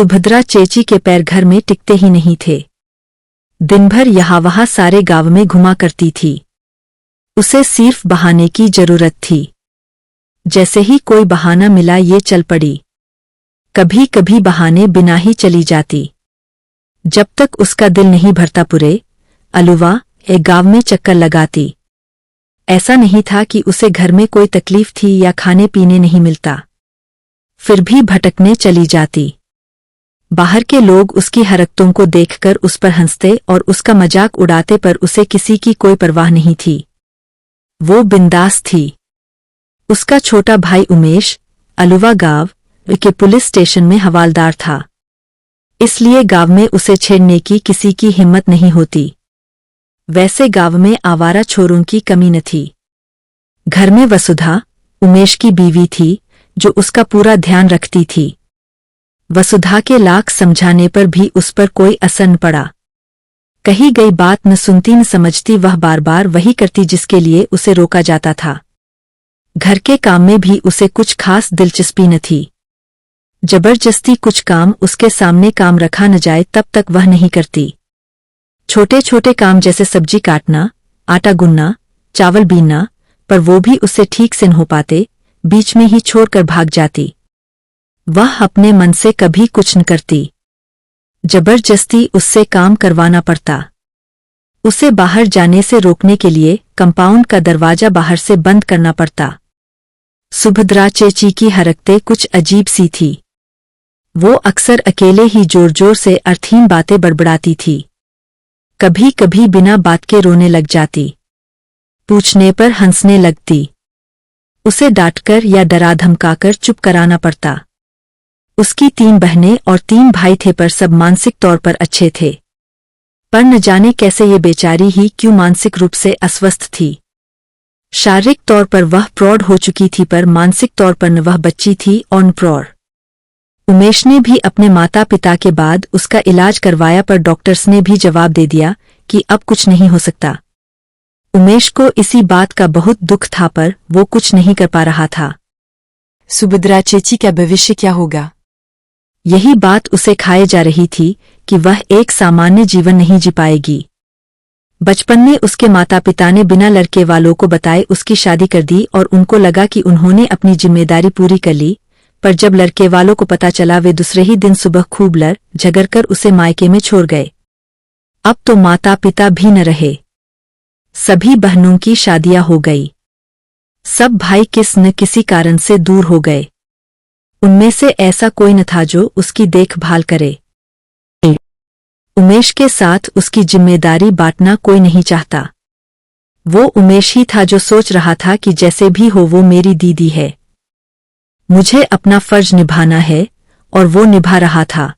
सुभद्रा चेची के पैर घर में टिकते ही नहीं थे। दिन भर यहाँ वहाँ सारे गांव में घुमा करती थी। उसे सिर्फ बहाने की जरूरत थी। जैसे ही कोई बहाना मिला ये चल पड़ी। कभी कभी बहाने बिना ही चली जाती। जब तक उसका दिल नहीं भरता पूरे अलुवा एक गांव में चक्कर लगाती। ऐसा नहीं था कि उसे घर में कोई तकलीफ थी या खाने पीने नहीं मिलता, फिर भी भटकने चली जाती। बाहर के लोग उसकी हरकतों को देखकर उस पर हंसते और उसका मजाक उड़ाते, पर उसे किसी की कोई परवाह नहीं थी। वो बिंदास थी। उसका छोटा भाई उमेश अलुवा गांव के पुलिस स्टेशन में हवालदार था, इसलिए गांव में उसे छेड़ने की किसी की हिम्मत नहीं होती। वैसे गांव में आवारा छोरों की कमी न थी। घर में वसुधा उमेश की बीवी थी जो उसका पूरा ध्यान रखती थी। वसुधा के लाख समझाने पर भी उस पर कोई असर न पड़ा। कही गई बात न सुनती न समझती, वह बार बार वही करती जिसके लिए उसे रोका जाता था। घर के काम में भी उसे कुछ खास दिलचस्पी न थी। जबरदस्ती कुछ काम उसके सामने काम रखा न जाए तब तक वह नहीं करती। छोटे छोटे काम जैसे सब्जी काटना, आटा गूंदना, चावल बीनना, पर वो भी उससे ठीक से न हो पाते, बीच में ही छोड़कर भाग जाती। वह अपने मन से कभी कुछ न करती। जबरदस्ती उससे काम करवाना पड़ता। उसे बाहर जाने से रोकने के लिए कंपाउंड का दरवाजा बाहर से बंद करना पड़ता। सुभद्रा चेची की हरकतें कुछ अजीब सी थी। वो अक्सर अकेले ही जोर जोर से अर्थहीन बातें बड़बड़ाती थी। कभी कभी बिना बात के रोने लग जाती। पूछने पर हंसने लगती। उसे डांटकर या डरा धमकाकर चुप कराना पड़ता। उसकी 3 बहनें और 3 भाई थे, पर सब मानसिक तौर पर अच्छे थे। पर न जाने कैसे ये बेचारी ही क्यों मानसिक रूप से अस्वस्थ थी। शारीरिक तौर पर वह प्रौढ़ हो चुकी थी, पर मानसिक तौर पर न वह बच्ची थी और न प्रौढ़। उमेश ने भी अपने माता पिता के बाद उसका इलाज करवाया, पर डॉक्टर्स ने भी जवाब दे दिया कि अब कुछ नहीं हो सकता। उमेश को इसी बात का बहुत दुख था, पर वो कुछ नहीं कर पा रहा था। सुभद्रा चेची का भविष्य क्या होगा? यही बात उसे खाए जा रही थी कि वह एक सामान्य जीवन नहीं जी पाएगी। बचपन में उसके माता पिता ने बिना लड़के वालों को बताए उसकी शादी कर दी और उनको लगा कि उन्होंने अपनी जिम्मेदारी पूरी कर ली, पर जब लड़के वालों को पता चला वे दूसरे ही दिन सुबह खूब लड़ झगड़ कर उसे मायके में छोड़ गए। अब तो माता पिता भी न रहे। सभी बहनों की शादियां हो गई। सब भाई किस न किसी कारण से दूर हो गए। उनमें से ऐसा कोई न था जो उसकी देखभाल करे। उमेश के साथ उसकी जिम्मेदारी बांटना कोई नहीं चाहता। वो उमेश ही था जो सोच रहा था कि जैसे भी हो वो मेरी दीदी है, मुझे अपना फर्ज निभाना है, और वो निभा रहा था।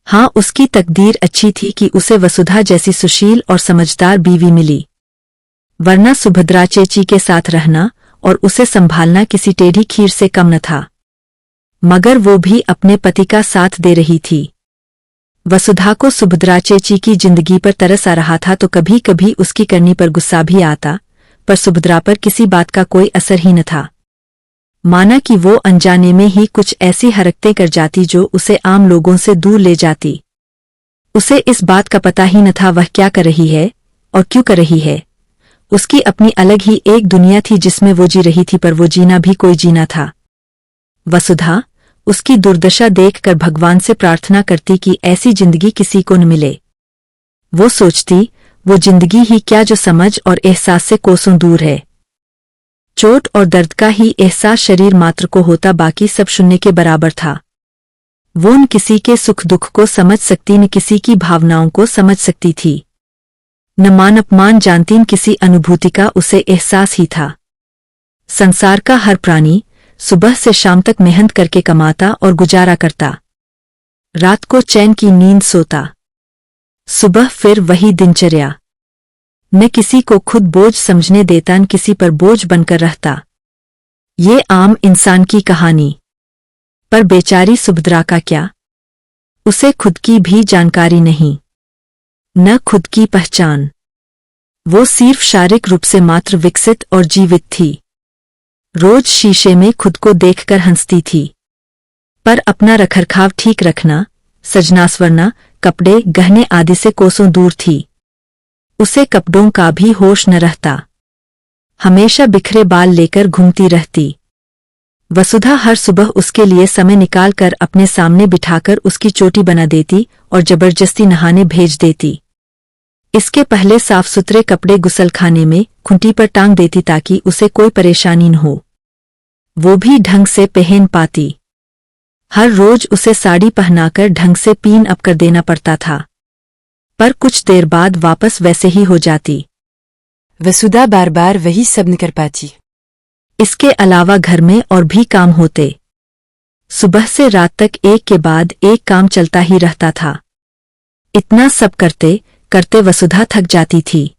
हाँ, उसकी तकदीर अच्छी थी कि उसे वसुधा जैसी सुशील और समझदार बीवी मिली, वरना सुभद्रा चेची के साथ रहना और उसे संभालना किसी टेढ़ी खीर से कम न था। मगर वो भी अपने पति का साथ दे रही थी। वसुधा को सुभद्रा चेची की जिंदगी पर तरस आ रहा था, तो कभी कभी उसकी करनी पर गुस्सा भी आता, पर सुभद्रा पर किसी बात का कोई असर ही न था। माना कि वो अनजाने में ही कुछ ऐसी हरकतें कर जाती जो उसे आम लोगों से दूर ले जाती। उसे इस बात का पता ही न था वह क्या कर रही है और क्यों कर रही है। उसकी अपनी अलग ही एक दुनिया थी जिसमें वो जी रही थी, पर वो जीना भी कोई जीना था। वसुधा उसकी दुर्दशा देखकर भगवान से प्रार्थना करती कि ऐसी जिंदगी किसी को न मिले। वो सोचती वो जिंदगी ही क्या जो समझ और एहसास से कोसों दूर है। चोट और दर्द का ही एहसास शरीर मात्र को होता, बाकी सब शून्य के बराबर था। वो न किसी के सुख दुख को समझ सकती, न किसी की भावनाओं को समझ सकती थी, न मान अपमान जानती, न किसी अनुभूति का उसे एहसास ही था। संसार का हर प्राणी सुबह से शाम तक मेहनत करके कमाता और गुजारा करता, रात को चैन की नींद सोता, सुबह फिर वही दिनचर्या। न किसी को खुद बोझ समझने देता, न किसी पर बोझ बनकर रहता। ये आम इंसान की कहानी। पर बेचारी सुभद्रा का क्या? उसे खुद की भी जानकारी नहीं, न खुद की पहचान। वो सिर्फ शारीरिक रूप से मात्र विकसित और जीवित थी। रोज शीशे में खुद को देखकर हंसती थी, पर अपना रखरखाव ठीक रखना, सजना-स्वरना, कपड़े गहने आदि से कोसों दूर थी। उसे कपड़ों का भी होश न रहता। हमेशा बिखरे बाल लेकर घूमती रहती। वसुधा हर सुबह उसके लिए समय निकालकर अपने सामने बिठाकर उसकी चोटी बना देती और जबरदस्ती नहाने भेज देती। इसके पहले साफ सुथरे कपड़े गुसलखाने में खूंटी पर टांग देती ताकि उसे कोई परेशानी न हो, वो भी ढंग से पहन पाती। हर रोज उसे साड़ी पहनाकर ढंग से पीन अप कर देना पड़ता था, पर कुछ देर बाद वापस वैसे ही हो जाती। वसुधा बार बार वही सब न कर पाती। इसके अलावा घर में और भी काम होते। सुबह से रात तक एक के बाद एक काम चलता ही रहता था। इतना सब करते करते वसुधा थक जाती थी,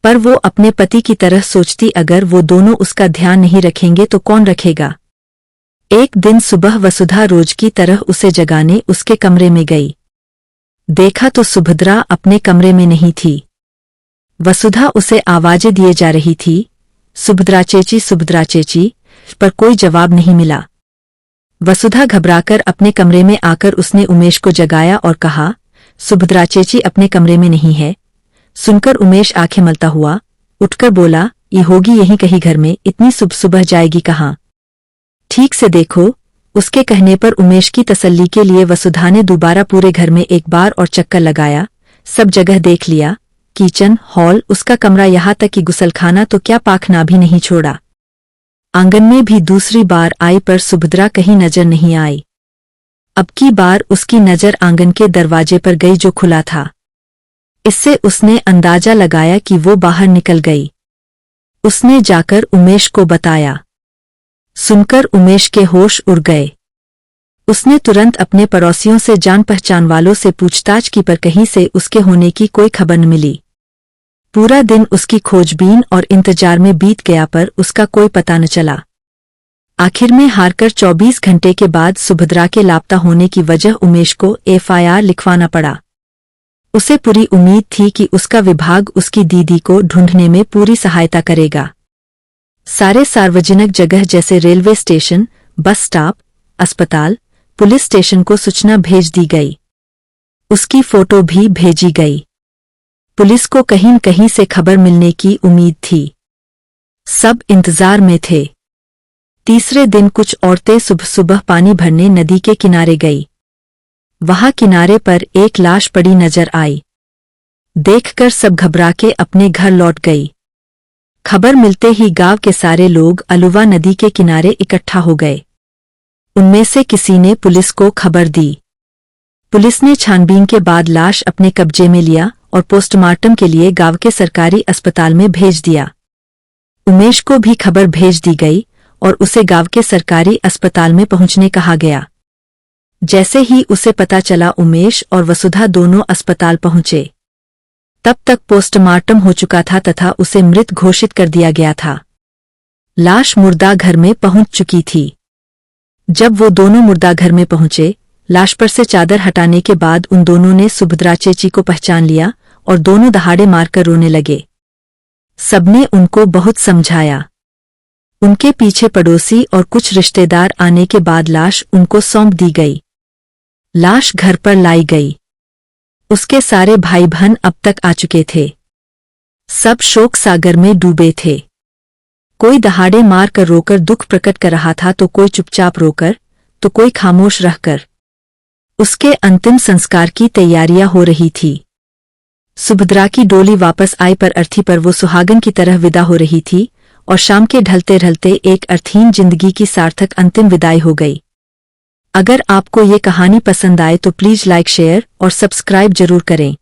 पर वो अपने पति की तरह सोचती अगर वो दोनों उसका ध्यान नहीं रखेंगे तो कौन रखेगा। एक दिन सुबह वसुधा रोज की तरह उसे जगाने उसके कमरे में गई। देखा तो सुभद्रा अपने कमरे में नहीं थी। वसुधा उसे आवाजें दिए जा रही थी, सुभद्रा चेची, पर कोई जवाब नहीं मिला। वसुधा घबराकर अपने कमरे में आकर उसने उमेश को जगाया और कहा, सुभद्रा चेची अपने कमरे में नहीं है। सुनकर उमेश आंखें मलता हुआ उठकर बोला, ये होगी यहीं कहीं घर में, इतनी सुबह जाएगी कहाँ, ठीक से देखो। उसके कहने पर उमेश की तसल्ली के लिए वसुधा ने दोबारा पूरे घर में एक बार और चक्कर लगाया, सब जगह देख लिया, किचन, हॉल, उसका कमरा, यहाँ तक कि गुसलखाना तो क्या पाखना भी नहीं छोड़ा। आंगन में भी दूसरी बार आई पर सुभद्रा कहीं नजर नहीं आई। अब की बार उसकी नजर आंगन के दरवाजे पर गई जो खुला था। इससे उसने अंदाजा लगाया कि वो बाहर निकल गई। उसने जाकर उमेश को बताया। सुनकर उमेश के होश उड़ गए। उसने तुरंत अपने पड़ोसियों से जान पहचान वालों से पूछताछ की पर कहीं से उसके होने की कोई खबर न मिली। पूरा दिन उसकी खोजबीन और इंतजार में बीत गया पर उसका कोई पता न चला। आखिर में हारकर 24 घंटे के बाद सुभद्रा के लापता होने की वजह उमेश को एफआईआर लिखवाना पड़ा। उसे पूरी उम्मीद थी कि उसका विभाग उसकी दीदी को ढूंढने में पूरी सहायता करेगा। सारे सार्वजनिक जगह जैसे रेलवे स्टेशन, बस स्टॉप, अस्पताल, पुलिस स्टेशन को सूचना भेज दी गई। उसकी फोटो भी भेजी गई। पुलिस को कहीं न कहीं से खबर मिलने की उम्मीद थी। सब इंतजार में थे। तीसरे दिन कुछ औरतें सुबह सुबह पानी भरने नदी के किनारे गई। वहां किनारे पर एक लाश पड़ी नजर आई। देखकर सब घबरा के अपने घर लौट गई। खबर मिलते ही गांव के सारे लोग अलुवा नदी के किनारे इकट्ठा हो गए। उनमें से किसी ने पुलिस को खबर दी। पुलिस ने छानबीन के बाद लाश अपने कब्जे में लिया और पोस्टमार्टम के लिए गांव के सरकारी अस्पताल में भेज दिया। उमेश को भी खबर भेज दी गई और उसे गांव के सरकारी अस्पताल में पहुंचने कहा गया। जैसे ही उसे पता चला उमेश और वसुधा दोनों अस्पताल पहुंचे। तब तक पोस्टमार्टम हो चुका था तथा उसे मृत घोषित कर दिया गया था। लाश मुर्दा घर में पहुंच चुकी थी। जब वो दोनों मुर्दा घर में पहुंचे, लाश पर से चादर हटाने के बाद उन दोनों ने सुभद्रा चेची को पहचान लिया और दोनों दहाड़े मारकर रोने लगे। सबने उनको बहुत समझाया। उनके पीछे पड़ोसी और कुछ रिश्तेदार आने के बाद लाश उनको सौंप दी गई। लाश घर पर लाई गई। उसके सारे भाई बहन अब तक आ चुके थे। सब शोक सागर में डूबे थे। कोई दहाड़े मार कर रोकर दुख प्रकट कर रहा था तो कोई चुपचाप रोकर, तो कोई खामोश रहकर। उसके अंतिम संस्कार की तैयारियां हो रही थी। सुभद्रा की डोली वापस आई पर अर्थी पर वो सुहागन की तरह विदा हो रही थी और शाम के ढलते ढलते एक अर्थहीन जिंदगी की सार्थक अंतिम विदाई हो गई। अगर आपको ये कहानी पसंद आए तो प्लीज लाइक, शेयर और सब्सक्राइब जरूर करें।